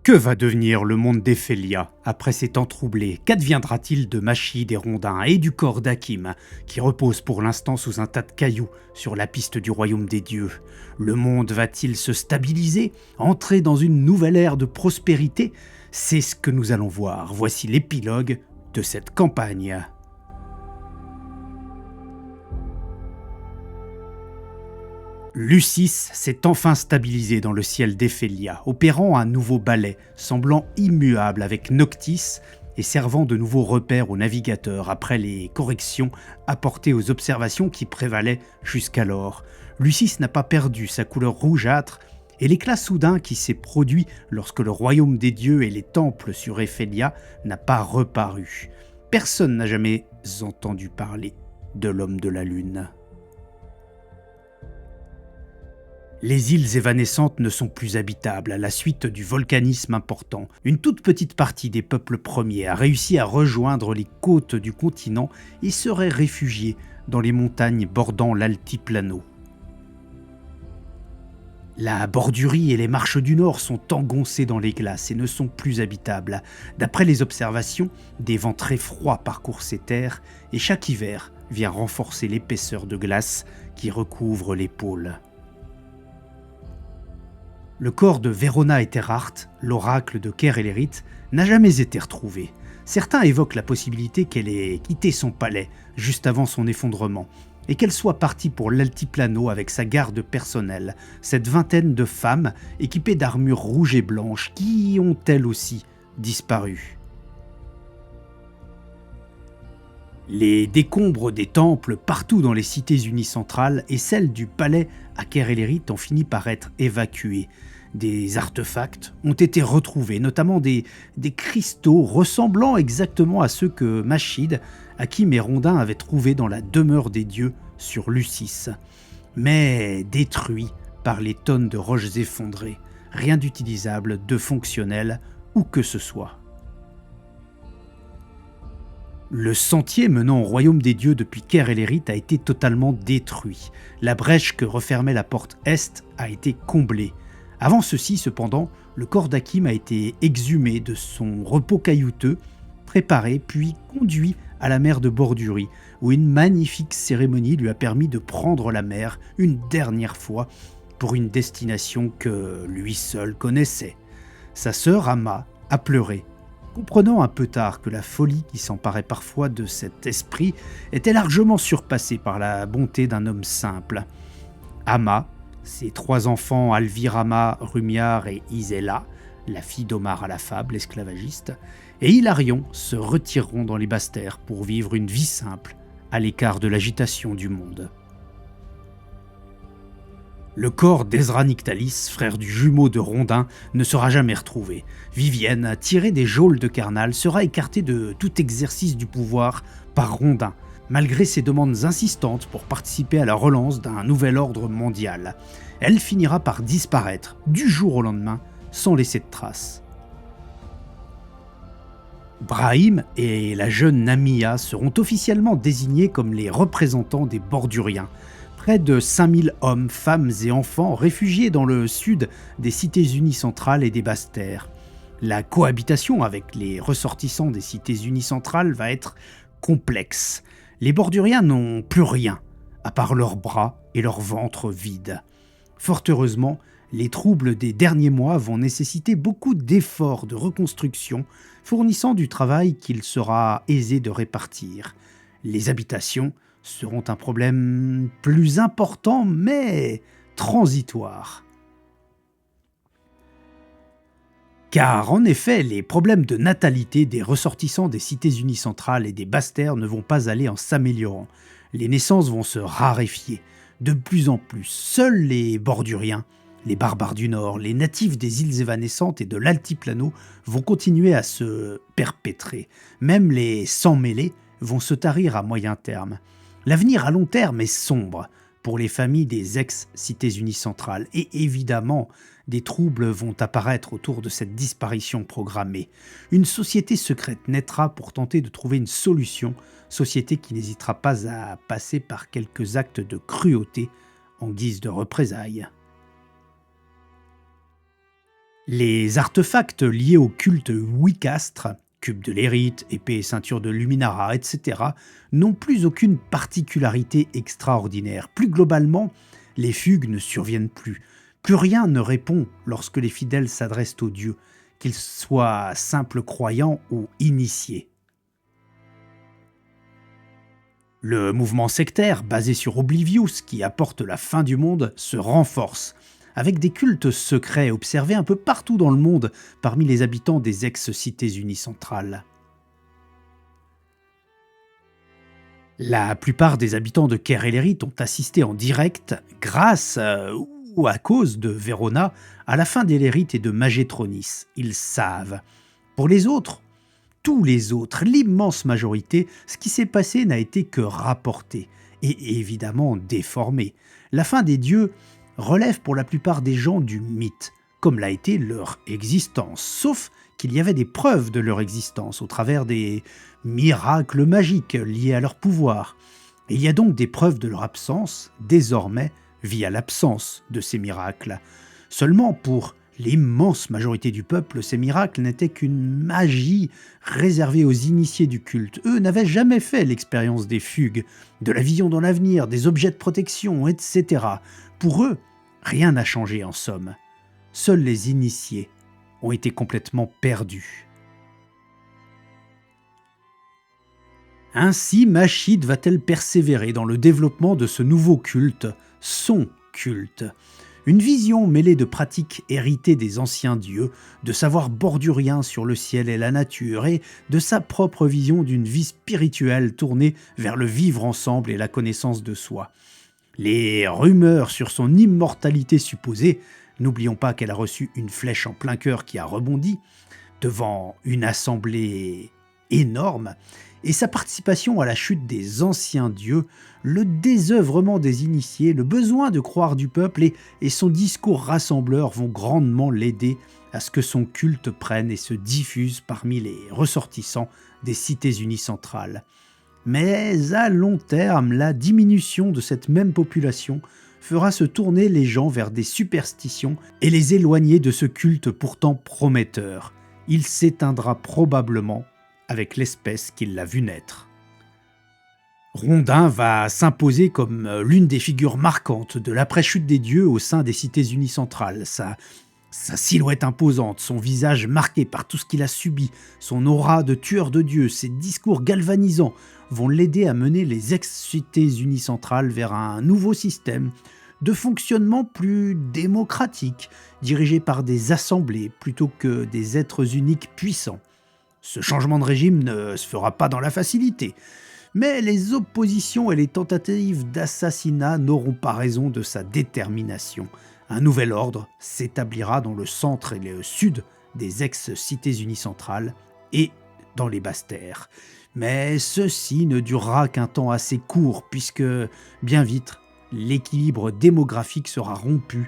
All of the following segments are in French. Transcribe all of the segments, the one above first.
Que va devenir le monde d'Ephélia après ces temps troublés? Qu'adviendra-t-il de Machid et Rondin et du corps d'Hakim, qui repose pour l'instant sous un tas de cailloux sur la piste du royaume des dieux? Le monde va-t-il se stabiliser, entrer dans une nouvelle ère de prospérité? C'est ce que nous allons voir. Voici l'épilogue de cette campagne. Lucis s'est enfin stabilisé dans le ciel d'Ephélia, opérant un nouveau balai, semblant immuable avec Noctis et servant de nouveau repère aux navigateurs après les corrections apportées aux observations qui prévalaient jusqu'alors. Lucis n'a pas perdu sa couleur rougeâtre et l'éclat soudain qui s'est produit lorsque le royaume des dieux et les temples sur Ephélia n'a pas reparu. Personne n'a jamais entendu parler de l'homme de la lune. Les îles évanescentes ne sont plus habitables à la suite du volcanisme important. Une toute petite partie des peuples premiers a réussi à rejoindre les côtes du continent et serait réfugiée dans les montagnes bordant l'altiplano. La Bordurie et les marches du nord sont engoncées dans les glaces et ne sont plus habitables. D'après les observations, des vents très froids parcourent ces terres et chaque hiver vient renforcer l'épaisseur de glace qui recouvre les pôles. Le corps de Verona Eterhart, l'oracle de Ker-Elérit, n'a jamais été retrouvé. Certains évoquent la possibilité qu'elle ait quitté son palais juste avant son effondrement et qu'elle soit partie pour l'altiplano avec sa garde personnelle, cette vingtaine de femmes équipées d'armures rouges et blanches qui ont elles aussi disparu. Les décombres des temples partout dans les cités unicentrales et celles du palais à Ker-Elérit ont fini par être évacués. Des artefacts ont été retrouvés, notamment des cristaux ressemblant exactement à ceux que Machid, Hakim et Rondin avaient trouvés dans la demeure des dieux sur Lucis, mais détruits par les tonnes de roches effondrées. Rien d'utilisable, de fonctionnel, où que ce soit. Le sentier menant au royaume des dieux depuis Ker-Elérit a été totalement détruit. La brèche que refermait la porte est a été comblée. Avant ceci, cependant, le corps d'Hakim a été exhumé de son repos caillouteux, préparé puis conduit à la mer de Bordurie, où une magnifique cérémonie lui a permis de prendre la mer une dernière fois pour une destination que lui seul connaissait. Sa sœur Amma a pleuré, comprenant un peu tard que la folie qui s'emparait parfois de cet esprit était largement surpassée par la bonté d'un homme simple. Amma, ses 3 enfants Alvirama, Rumiar et Isella, la fille d'Omar à la fable, esclavagiste, et Hilarion se retireront dans les basses terres pour vivre une vie simple, à l'écart de l'agitation du monde. Le corps d'Ezra Nictalis, frère du jumeau de Rondin, ne sera jamais retrouvé. Vivienne, tirée des geôles de Karnal, sera écartée de tout exercice du pouvoir par Rondin, malgré ses demandes insistantes pour participer à la relance d'un nouvel ordre mondial. Elle finira par disparaître du jour au lendemain, sans laisser de traces. Brahim et la jeune Namia seront officiellement désignés comme les représentants des Borduriens. Près de 5000 hommes, femmes et enfants réfugiés dans le sud des cités unicentrales et des basses terres. La cohabitation avec les ressortissants des cités unicentrales va être complexe. Les Borduriens n'ont plus rien, à part leurs bras et leur ventre vides. Fort heureusement, les troubles des derniers mois vont nécessiter beaucoup d'efforts de reconstruction, fournissant du travail qu'il sera aisé de répartir. Les habitations seront un problème plus important, mais transitoire. Car en effet, les problèmes de natalité des ressortissants des cités unicentrales et des basses terres ne vont pas aller en s'améliorant. Les naissances vont se raréfier. De plus en plus, seuls les Borduriens, les barbares du Nord, les natifs des îles évanescentes et de l'altiplano vont continuer à se perpétrer. Même les sans-mêlés vont se tarir à moyen terme. L'avenir à long terme est sombre pour les familles des ex-cités unicentrales et évidemment, des troubles vont apparaître autour de cette disparition programmée. Une société secrète naîtra pour tenter de trouver une solution, société qui n'hésitera pas à passer par quelques actes de cruauté en guise de représailles. Les artefacts liés au culte wicastre, cube de l'érite, épée et ceinture de Luminara, etc., n'ont plus aucune particularité extraordinaire. Plus globalement, les fugues ne surviennent plus. Plus rien ne répond lorsque les fidèles s'adressent aux dieux, qu'ils soient simples croyants ou initiés. Le mouvement sectaire, basé sur Oblivious, qui apporte la fin du monde, se renforce, avec des cultes secrets observés un peu partout dans le monde parmi les habitants des ex-cités unicentrales. La plupart des habitants de Ker-Elérith ont assisté en direct, grâce ou à cause de Verona, à la fin d'Elérith et de Magétronis. Ils savent. Pour les autres, tous les autres, l'immense majorité, ce qui s'est passé n'a été que rapporté, et évidemment déformé. La fin des dieux relève pour la plupart des gens du mythe, comme l'a été leur existence, sauf qu'il y avait des preuves de leur existence au travers des miracles magiques liés à leur pouvoir. Et il y a donc des preuves de leur absence, désormais, via l'absence de ces miracles. Seulement pour l'immense majorité du peuple, ces miracles n'étaient qu'une magie réservée aux initiés du culte. Eux n'avaient jamais fait l'expérience des fugues, de la vision dans l'avenir, des objets de protection, etc. Pour eux, rien n'a changé en somme. Seuls les initiés ont été complètement perdus. Ainsi, Machide va-t-elle persévérer dans le développement de ce nouveau culte, son culte. Une vision mêlée de pratiques héritées des anciens dieux, de savoirs borduriens sur le ciel et la nature, et de sa propre vision d'une vie spirituelle tournée vers le vivre ensemble et la connaissance de soi. Les rumeurs sur son immortalité supposée, n'oublions pas qu'elle a reçu une flèche en plein cœur qui a rebondi, devant une assemblée énorme, et sa participation à la chute des anciens dieux, le désœuvrement des initiés, le besoin de croire du peuple et son discours rassembleur vont grandement l'aider à ce que son culte prenne et se diffuse parmi les ressortissants des cités unicentrales. Mais à long terme, la diminution de cette même population fera se tourner les gens vers des superstitions et les éloigner de ce culte pourtant prometteur. Il s'éteindra probablement avec l'espèce qui l'a vu naître. Rondin va s'imposer comme l'une des figures marquantes de l'après-chute des dieux au sein des cités unicentrales. Sa silhouette imposante, son visage marqué par tout ce qu'il a subi, son aura de tueur de dieux, ses discours galvanisants vont l'aider à mener les ex-cités unicentrales vers un nouveau système de fonctionnement plus démocratique, dirigé par des assemblées plutôt que des êtres uniques puissants. Ce changement de régime ne se fera pas dans la facilité, mais les oppositions et les tentatives d'assassinat n'auront pas raison de sa détermination. Un nouvel ordre s'établira dans le centre et le sud des ex-cités unicentrales et dans les basses-terres. Mais ceci ne durera qu'un temps assez court puisque, bien vite, l'équilibre démographique sera rompu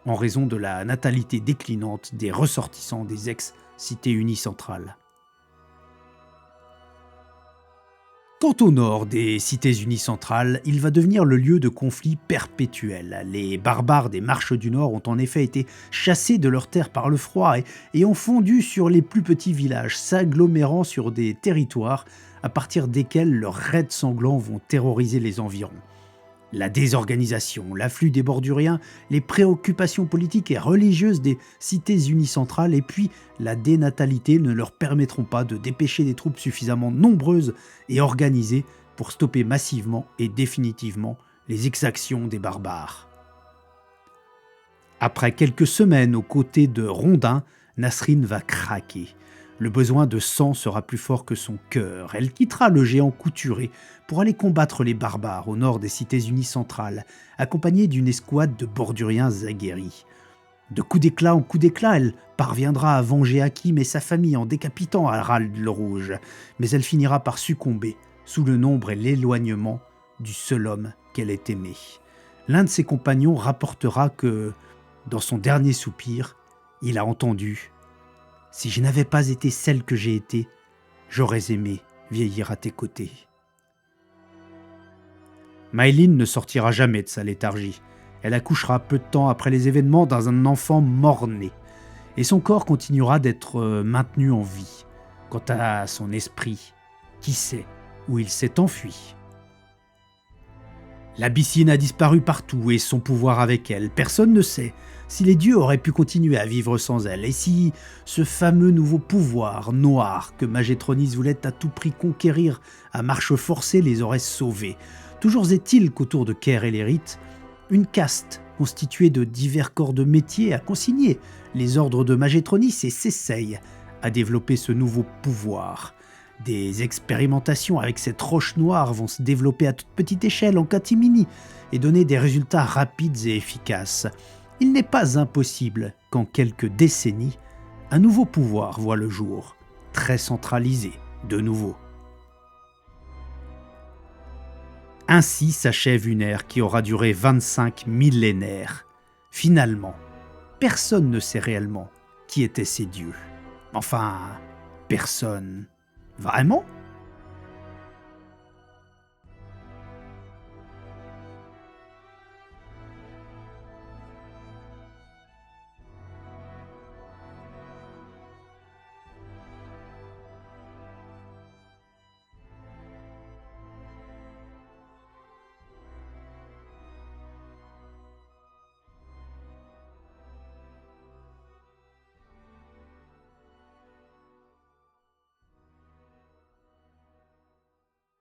en raison de la natalité déclinante des ressortissants des ex-cités unicentrales. Quant au nord des cités unicentrales, il va devenir le lieu de conflits perpétuels. Les barbares des Marches du Nord ont en effet été chassés de leurs terres par le froid et ont fondu sur les plus petits villages, s'agglomérant sur des territoires à partir desquels leurs raids sanglants vont terroriser les environs. La désorganisation, l'afflux des Borduriens, les préoccupations politiques et religieuses des cités unicentrales et puis la dénatalité ne leur permettront pas de dépêcher des troupes suffisamment nombreuses et organisées pour stopper massivement et définitivement les exactions des barbares. Après quelques semaines aux côtés de Rondin, Nasrine va craquer. Le besoin de sang sera plus fort que son cœur. Elle quittera le géant couturé pour aller combattre les barbares au nord des cités unicentrales, accompagnée d'une escouade de Borduriens aguerris. De coup d'éclat en coup d'éclat, elle parviendra à venger Hakim et sa famille en décapitant Harald le Rouge, mais elle finira par succomber sous le nombre et l'éloignement du seul homme qu'elle ait aimé. L'un de ses compagnons rapportera que, dans son dernier soupir, il a entendu « Si je n'avais pas été celle que j'ai été, j'aurais aimé vieillir à tes côtés. » Maëlyn ne sortira jamais de sa léthargie. Elle accouchera peu de temps après les événements dans un enfant mort-né. et son corps continuera d'être maintenu en vie. Quant à son esprit, qui sait où il s'est enfui? L'abyssine a disparu partout et son pouvoir avec elle. Personne ne sait si les dieux auraient pu continuer à vivre sans elle et si ce fameux nouveau pouvoir noir que Magétronis voulait à tout prix conquérir à marche forcée les aurait sauvés. Toujours est-il qu'autour de Caer Hélérith, une caste constituée de divers corps de métier a consigné les ordres de Magétronis et s'essaye à développer ce nouveau pouvoir. Des expérimentations avec cette roche noire vont se développer à toute petite échelle en catimini et donner des résultats rapides et efficaces. Il n'est pas impossible qu'en quelques décennies, un nouveau pouvoir voit le jour, très centralisé de nouveau. Ainsi s'achève une ère qui aura duré 25 millénaires. Finalement, personne ne sait réellement qui étaient ces dieux. Enfin, personne. Vraiment ?